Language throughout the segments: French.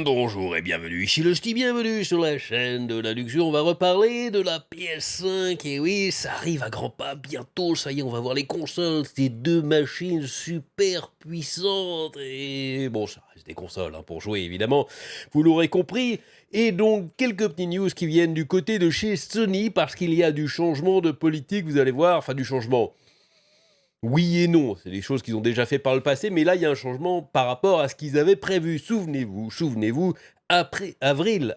Bonjour et bienvenue, ici le Sti, bienvenue sur la chaîne de la luxure. On va reparler de la PS5, et oui, ça arrive à grands pas bientôt, ça y est, on va voir les consoles, ces deux machines super puissantes, et bon, ça reste des consoles pour jouer évidemment, vous l'aurez compris. Et donc, quelques petits news qui viennent du côté de chez Sony, parce qu'il y a du changement de politique, vous allez voir, enfin du changement. Oui et non, c'est des choses qu'ils ont déjà fait par le passé, mais là, il y a un changement par rapport à ce qu'ils avaient prévu. Souvenez-vous, avril,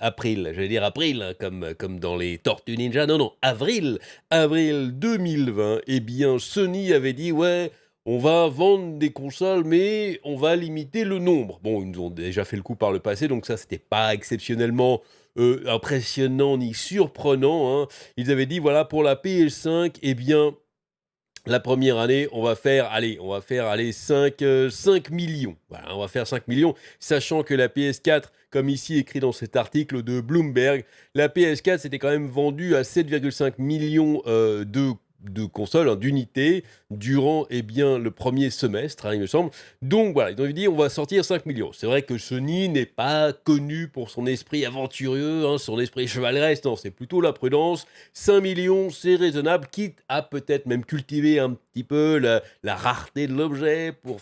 j'allais dire april, hein, comme dans les Tortues Ninja, non, avril 2020, eh bien, Sony avait dit, ouais, on va vendre des consoles, mais on va limiter le nombre. Bon, ils nous ont déjà fait le coup par le passé, donc ça, c'était pas exceptionnellement impressionnant ni surprenant, hein. Ils avaient dit, voilà, pour la PS5, eh bien, la première année, on va faire 5 millions. Voilà, on va faire 5 millions, sachant que la PS4, comme ici écrit dans cet article de Bloomberg, la PS4 s'était quand même vendue à 7,5 millions de consoles, hein, d'unités, durant le premier semestre, hein, il me semble. Donc voilà, ils ont dit on va sortir 5 millions. C'est vrai que Sony n'est pas connu pour son esprit aventureux, hein, son esprit chevaleresque, non, c'est plutôt la prudence. 5 millions, c'est raisonnable, quitte à peut-être même cultiver un petit peu la rareté de l'objet pour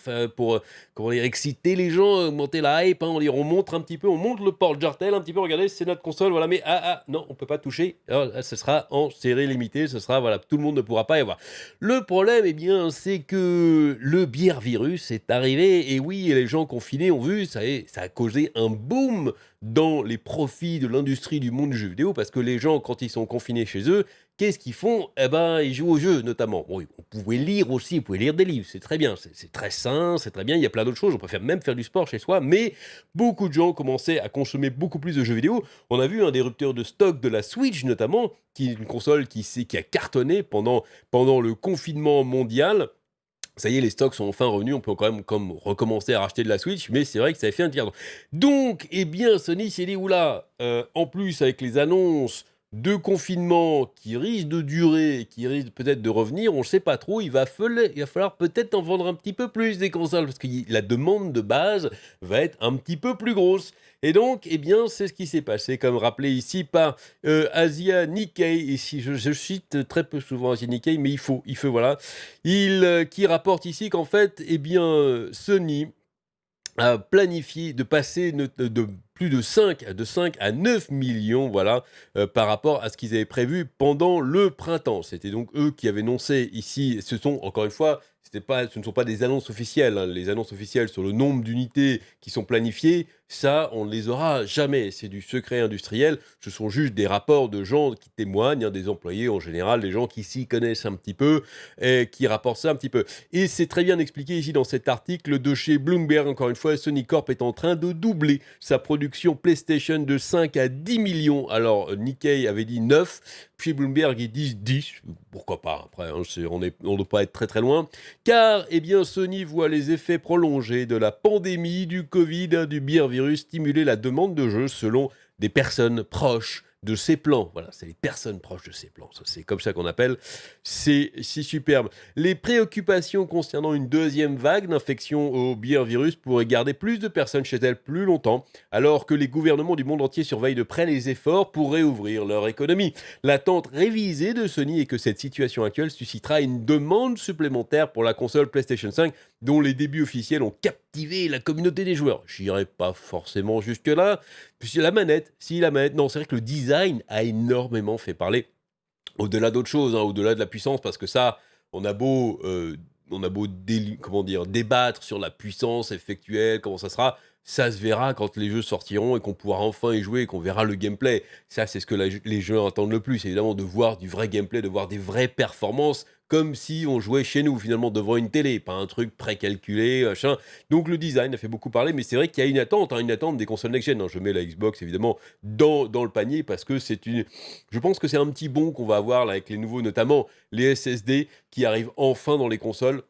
comment dire, exciter les gens, augmenter la hype, hein, on montre un petit peu, on montre le porte-jartel un petit peu, regardez, c'est notre console, voilà, mais non, on peut pas toucher, alors, là, ce sera en série limitée, ce sera, voilà, tout le monde ne pourra pas y avoir. Le problème, eh bien, c'est que le bière virus est arrivé, et oui, les gens confinés ont vu, ça a causé un boom dans les profits de l'industrie du monde du jeu vidéo, parce que les gens, quand ils sont confinés chez eux, qu'est-ce qu'ils font? Eh ben, ils jouent aux jeux, notamment. Bon, vous pouvez lire aussi, vous pouvez lire des livres, c'est très bien, c'est très sain, c'est très bien, il y a plein d'autres choses, on peut même faire du sport chez soi, mais beaucoup de gens commençaient à consommer beaucoup plus de jeux vidéo. On a vu un des ruptures de stock de la Switch, notamment, qui est une console qui a cartonné pendant le confinement mondial. Ça y est, les stocks sont enfin revenus, on peut quand même comme recommencer à racheter de la Switch, mais c'est vrai que ça a fait un tiers. Donc, eh bien, Sony s'est dit, oula, en plus avec les annonces de confinement qui risquent de durer, qui risquent peut-être de revenir, on ne sait pas trop, il va falloir peut-être en vendre un petit peu plus des consoles, parce que la demande de base va être un petit peu plus grosse. Et donc, eh bien, c'est ce qui s'est passé, comme rappelé ici par Asia Nikkei, ici je cite très peu souvent Asia Nikkei, mais voilà, qui rapporte ici qu'en fait, eh bien, Sony a planifié de passer de plus de cinq à 9 millions, voilà, par rapport à ce qu'ils avaient prévu pendant le printemps. C'était donc eux qui avaient annoncé ici, ce sont encore une fois, ce ne sont pas des annonces officielles, hein. Les annonces officielles sur le nombre d'unités qui sont planifiées, ça, on ne les aura jamais. C'est du secret industriel. Ce sont juste des rapports de gens qui témoignent, hein, des employés en général, des gens qui s'y connaissent un petit peu et qui rapportent ça un petit peu. Et c'est très bien expliqué ici dans cet article de chez Bloomberg. Encore une fois, Sony Corp est en train de doubler sa production PlayStation de 5 à 10 millions. Alors, Nikkei avait dit 9. Chez Bloomberg, ils disent 10. Pourquoi pas? Après, hein, on ne doit pas être très très loin. Car, eh bien, Sony voit les effets prolongés de la pandémie du Covid, hein, du beer virus, stimuler la demande de jeux selon des personnes proches de ses plans. Voilà, c'est les personnes proches de ses plans. C'est comme ça qu'on appelle. C'est superbe. Les préoccupations concernant une deuxième vague d'infection au beer virus pourraient garder plus de personnes chez elles plus longtemps, alors que les gouvernements du monde entier surveillent de près les efforts pour réouvrir leur économie. L'attente révisée de Sony est que cette situation actuelle suscitera une demande supplémentaire pour la console PlayStation 5, dont les débuts officiels ont captivé la communauté des joueurs. J'irai pas forcément jusque-là. Puis la manette, non, c'est vrai que le design a énormément fait parler. Au-delà d'autres choses, hein, au-delà de la puissance, parce que ça, on a beau, comment dire, débattre sur la puissance effectuelle, comment ça sera, ça se verra quand les jeux sortiront et qu'on pourra enfin y jouer et qu'on verra le gameplay. Ça, c'est ce que les jeux attendent le plus, évidemment, de voir du vrai gameplay, de voir des vraies performances, comme si on jouait chez nous, finalement, devant une télé, pas un truc précalculé, machin. Donc le design a fait beaucoup parler, mais c'est vrai qu'il y a une attente des consoles next-gen, hein. Je mets la Xbox, évidemment, dans le panier, parce que je pense que c'est un petit bond qu'on va avoir là, avec les nouveaux, notamment les SSD, qui arrivent enfin dans les consoles.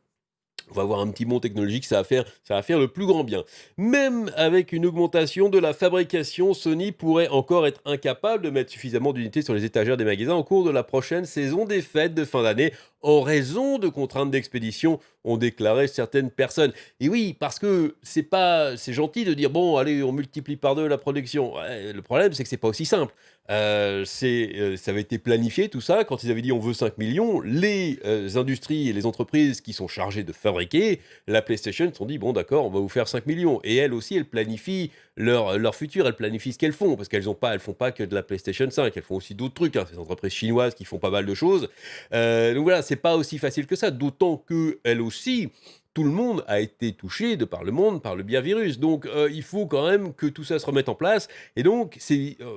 On va avoir un petit bond technologique, ça va faire le plus grand bien. Même avec une augmentation de la fabrication, Sony pourrait encore être incapable de mettre suffisamment d'unités sur les étagères des magasins au cours de la prochaine saison des fêtes de fin d'année. en raison de contraintes d'expédition, ont déclaré certaines personnes. Et oui, parce que c'est gentil de dire: «Bon, allez, on multiplie par 2 la production». Ouais, le problème, c'est que c'est pas aussi simple. Ça avait été planifié tout ça, quand ils avaient dit: «On veut 5 millions», les, industries et les entreprises qui sont chargées de fabriquer la PlayStation se sont dit: «Bon d'accord, on va vous faire 5 millions». Et elles aussi, elles planifient leur futur, elles planifient ce qu'elles font, parce elles font pas que de la PlayStation 5, elles font aussi d'autres trucs, hein, ces entreprises chinoises qui font pas mal de choses. Donc voilà, c'est pas aussi facile que ça, d'autant qu'elles aussi, tout le monde a été touché de par le monde par le biais virus. Donc il faut quand même que tout ça se remette en place. Et donc,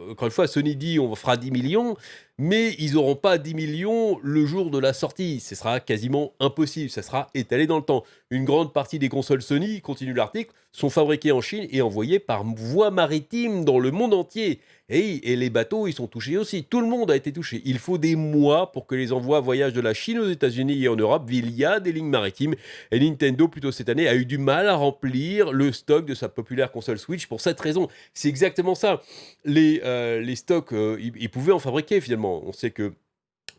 encore une fois, Sony dit on fera 10 millions, mais ils n'auront pas 10 millions le jour de la sortie. Ce sera quasiment impossible, ça sera étalé dans le temps. Une grande partie des consoles Sony, continue l'article, sont fabriquées en Chine et envoyées par voie maritime dans le monde entier. Et les bateaux, ils sont touchés aussi. Tout le monde a été touché. Il faut des mois pour que les envois voyagent de la Chine aux États-Unis et en Europe via des lignes maritimes. Et Nintendo, plutôt cette année, a eu du mal à remplir le stock de sa populaire console Switch pour cette raison. C'est exactement ça. Les stocks, ils pouvaient en fabriquer finalement. On sait que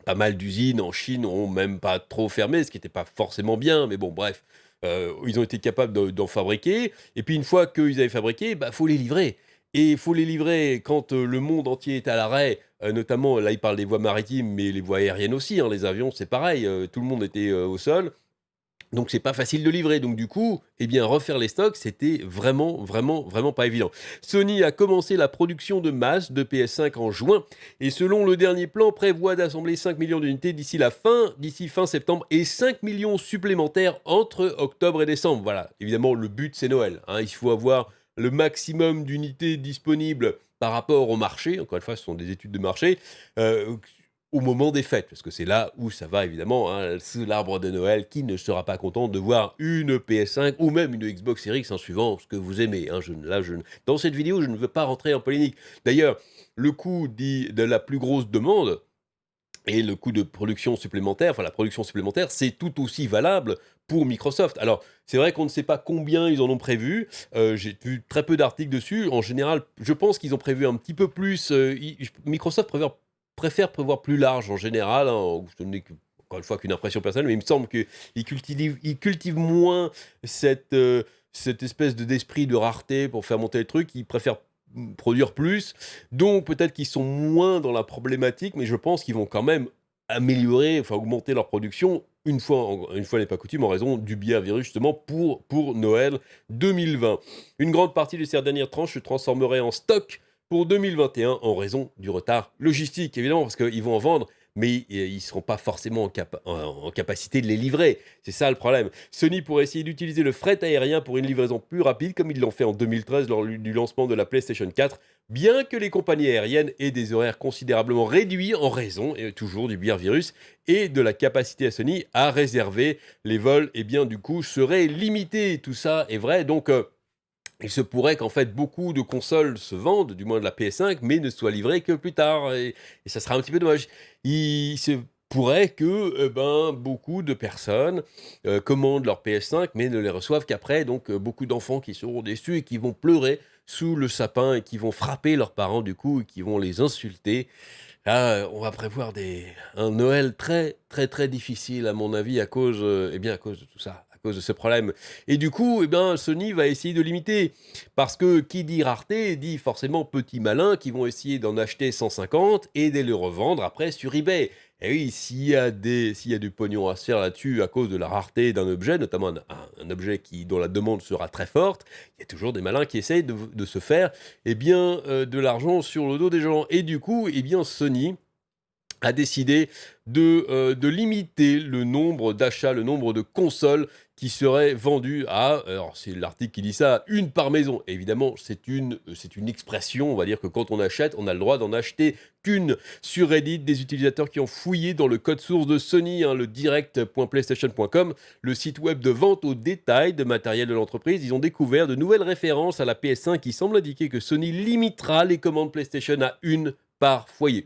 pas mal d'usines en Chine ont même pas trop fermé, ce qui n'était pas forcément bien, mais bon, bref. Ils ont été capables d'en fabriquer. Et puis une fois qu'ils avaient fabriqué, bah, faut les livrer. Et il faut les livrer quand le monde entier est à l'arrêt, notamment, là il parle des voies maritimes, mais les voies aériennes aussi, hein, les avions c'est pareil, tout le monde était au sol. Donc c'est pas facile de livrer. Donc du coup, eh bien refaire les stocks, c'était vraiment, vraiment, vraiment pas évident. Sony a commencé la production de masse de PS5 en juin et selon le dernier plan, prévoit d'assembler 5 millions d'unités d'ici fin septembre et 5 millions supplémentaires entre octobre et décembre. Voilà, évidemment le but c'est Noël, hein. Il faut avoir le maximum d'unités disponibles par rapport au marché. Encore une fois, ce sont des études de marché. euh, Au moment des fêtes, parce que c'est là où ça va évidemment, hein, sous l'arbre de Noël, qui ne sera pas content de voir une PS5 ou même une Xbox Series X, hein, suivant ce que vous aimez, hein. Dans cette vidéo, je ne veux pas rentrer en polémique. D'ailleurs, le coût dit de la plus grosse demande et le coût de production supplémentaire, enfin la production supplémentaire, c'est tout aussi valable pour Microsoft. Alors, c'est vrai qu'on ne sait pas combien ils en ont prévu. J'ai vu très peu d'articles dessus. En général, je pense qu'ils ont prévu un petit peu plus. Microsoft préfère prévoir plus large en général, hein. Ce n'est encore une fois qu'une impression personnelle, mais il me semble qu'ils cultivent moins cette espèce d'esprit de rareté pour faire monter le truc. Ils préfèrent produire plus. Donc peut-être qu'ils sont moins dans la problématique, mais je pense qu'ils vont quand même améliorer, enfin augmenter leur production une fois n'est pas coutume, en raison du biais virus justement pour Noël 2020. Une grande partie de ces dernières tranches se transformerait en stock pour 2021 en raison du retard logistique, évidemment, parce qu'ils vont en vendre, mais ils ne seront pas forcément en capacité de les livrer. C'est ça le problème. Sony pourrait essayer d'utiliser le fret aérien pour une livraison plus rapide, comme ils l'ont fait en 2013 lors du lancement de la PlayStation 4, bien que les compagnies aériennes aient des horaires considérablement réduits en raison, et toujours du biais virus, et de la capacité à Sony à réserver les vols, et bien du coup serait limité. Tout ça est vrai, donc il se pourrait qu'en fait beaucoup de consoles se vendent, du moins de la PS5, mais ne soient livrées que plus tard, et ça sera un petit peu dommage. Il se pourrait que beaucoup de personnes commandent leur PS5, mais ne les reçoivent qu'après, donc beaucoup d'enfants qui seront déçus et qui vont pleurer sous le sapin et qui vont frapper leurs parents du coup et qui vont les insulter. Là, on va prévoir un Noël très, très, très difficile à mon avis à cause de tout ça, à cause de ce problème. Et du coup, Sony va essayer de limiter parce que qui dit rareté dit forcément petits malins qui vont essayer d'en acheter 150 et de les revendre après sur eBay. Et oui, s'il y a du pognon à se faire là-dessus à cause de la rareté d'un objet, notamment un objet dont la demande sera très forte, il y a toujours des malins qui essayent de se faire de l'argent sur le dos des gens. Et du coup, Sony a décidé de limiter le nombre d'achats, le nombre de consoles qui seraient vendues alors c'est l'article qui dit ça, une par maison. Évidemment, c'est une expression, on va dire que quand on achète, on a le droit d'en acheter qu'une. Sur Reddit, des utilisateurs qui ont fouillé dans le code source de Sony, hein, le direct.playstation.com, le site web de vente au détail de matériel de l'entreprise, ils ont découvert de nouvelles références à la PS5 qui semblent indiquer que Sony limitera les commandes PlayStation à une par foyer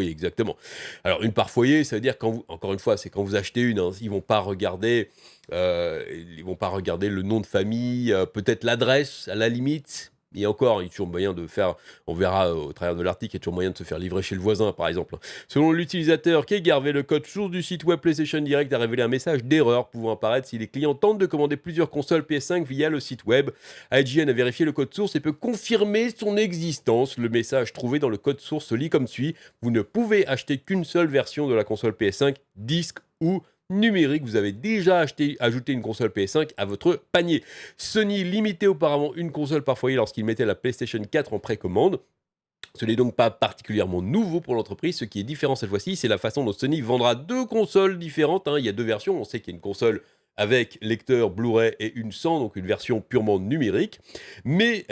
exactement. Alors une par foyer, ça veut dire encore une fois, c'est quand vous achetez une, hein, ils vont pas regarder le nom de famille, peut-être l'adresse à la limite. Et encore, il y a toujours moyen de faire, on verra au travers de l'article, il y a toujours moyen de se faire livrer chez le voisin, par exemple. Selon l'utilisateur Kay Garvey, le code source du site web PlayStation Direct a révélé un message d'erreur pouvant apparaître si les clients tentent de commander plusieurs consoles PS5 via le site web. IGN a vérifié le code source et peut confirmer son existence. Le message trouvé dans le code source se lit comme suit: vous ne pouvez acheter qu'une seule version de la console PS5, disque ou numérique. Vous avez déjà ajouté une console PS5 à votre panier. Sony limitait auparavant une console par foyer lorsqu'il mettait la PlayStation 4 en précommande. Ce n'est donc pas particulièrement nouveau pour l'entreprise. Ce qui est différent cette fois-ci, c'est la façon dont Sony vendra deux consoles différentes, hein. Il y a deux versions. On sait qu'il y a une console avec lecteur Blu-ray et une sans, donc une version purement numérique. Mais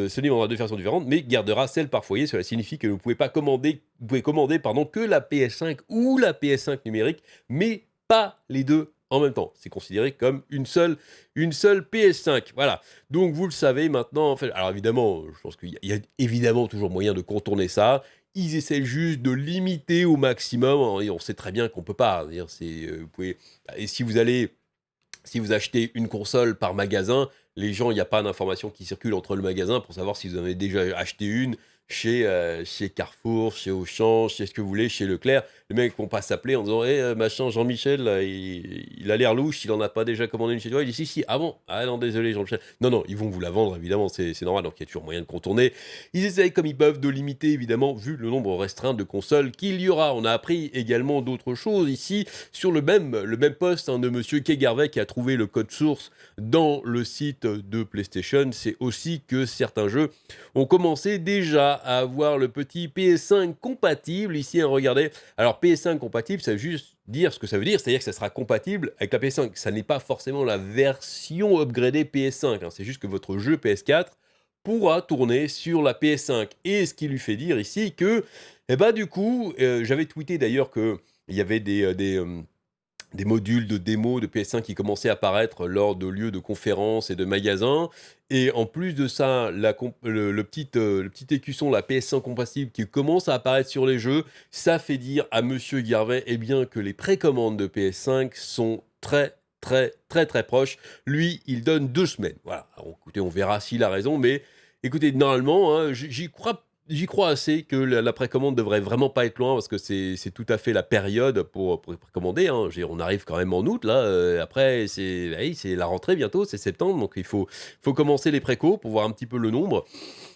Sony vendra deux versions différentes, mais gardera celle par foyer. Cela signifie que vous pouvez commander que la PS5 ou la PS5 numérique, mais pas les deux en même temps. C'est considéré comme une seule PS5. Voilà. Donc vous le savez maintenant. En fait, alors évidemment, je pense qu'il y a évidemment toujours moyen de contourner ça. Ils essaient juste de limiter au maximum, hein, et on sait très bien qu'on peut pas. Vous pouvez, et si vous achetez une console par magasin, les gens, il n'y a pas d'information qui circule entre le magasin pour savoir si vous en avez déjà acheté une chez Carrefour, chez Auchan, chez ce que vous voulez, chez Leclerc. Les mecs vont pas s'appeler en disant: machin, Jean-Michel, là, il a l'air louche, il en a pas déjà commandé une chez toi. Il dit: si, si, ah bon? Ah non, désolé, Jean-Michel. Non, non, ils vont vous la vendre, évidemment, c'est normal, donc il y a toujours moyen de contourner. Ils essayent comme ils peuvent de limiter, évidemment, vu le nombre restreint de consoles qu'il y aura. On a appris également d'autres choses ici sur le même post, hein, de monsieur Kay Garvey qui a trouvé le code source dans le site de PlayStation. C'est aussi que certains jeux ont commencé déjà à avoir le petit PS5 compatible. Ici, hein, regardez. Alors, PS5 compatible, ça veut juste dire ce que ça veut dire, c'est-à-dire que ça sera compatible avec la PS5. Ça n'est pas forcément la version upgradée PS5, hein. C'est juste que votre jeu PS4 pourra tourner sur la PS5. Et ce qui lui fait dire ici que, du coup, j'avais tweeté d'ailleurs qu'il y avait des modules de démo de PS5 qui commençaient à apparaître lors de lieux de conférences et de magasins. Et en plus de ça, le petit écusson, la PS5 compatible, qui commence à apparaître sur les jeux, ça fait dire à monsieur Garvey que les précommandes de PS5 sont très, très, très, très proches. Lui, il donne 2 semaines. Voilà. Alors, écoutez, on verra s'il a raison, mais écoutez, normalement, hein, j'y crois assez que la précommande devrait vraiment pas être loin parce que c'est tout à fait la période pour précommander, hein. Je veux dire, on arrive quand même en août là, après c'est la rentrée bientôt, c'est septembre, donc il faut commencer les précos pour voir un petit peu le nombre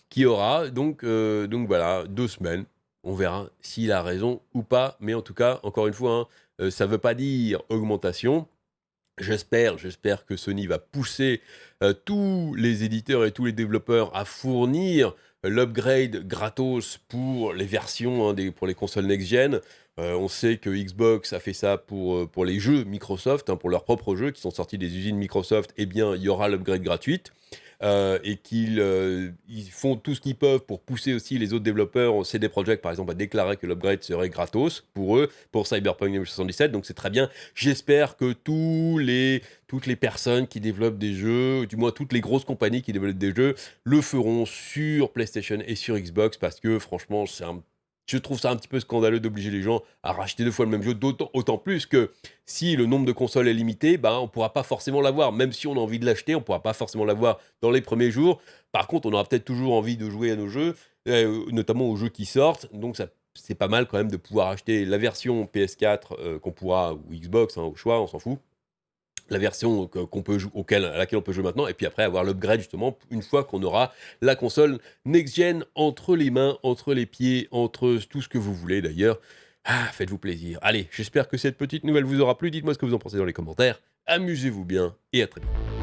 qu'il y aura. Donc voilà, 2 semaines. On verra s'il a raison ou pas, mais en tout cas, encore une fois, hein, ça veut pas dire augmentation. J'espère que Sony va pousser tous les éditeurs et tous les développeurs à fournir l'upgrade gratos pour les versions, hein, pour les consoles next-gen. On sait que Xbox a fait ça pour les jeux Microsoft, hein, pour leurs propres jeux qui sont sortis des usines Microsoft. Eh bien, il y aura l'upgrade gratuite. Et ils font tout ce qu'ils peuvent pour pousser aussi les autres développeurs. CD Projekt, par exemple, a déclaré que l'upgrade serait gratos pour eux, pour Cyberpunk 2077, donc c'est très bien. J'espère que toutes les personnes qui développent des jeux, du moins toutes les grosses compagnies qui développent des jeux, le feront sur PlayStation et sur Xbox, parce que franchement, je trouve ça un petit peu scandaleux d'obliger les gens à racheter 2 fois le même jeu, autant plus que si le nombre de consoles est limité, on ne pourra pas forcément l'avoir. Même si on a envie de l'acheter, on ne pourra pas forcément l'avoir dans les premiers jours. Par contre, on aura peut-être toujours envie de jouer à nos jeux, notamment aux jeux qui sortent. Donc c'est pas mal quand même de pouvoir acheter la version PS4 qu'on pourra, ou Xbox, hein, au choix, on s'en fout. La version à laquelle on peut jouer maintenant, et puis après avoir l'upgrade justement une fois qu'on aura la console next-gen entre les mains, entre les pieds, entre tout ce que vous voulez d'ailleurs. Ah, faites-vous plaisir. Allez, j'espère que cette petite nouvelle vous aura plu. Dites-moi ce que vous en pensez dans les commentaires. Amusez-vous bien et à très vite.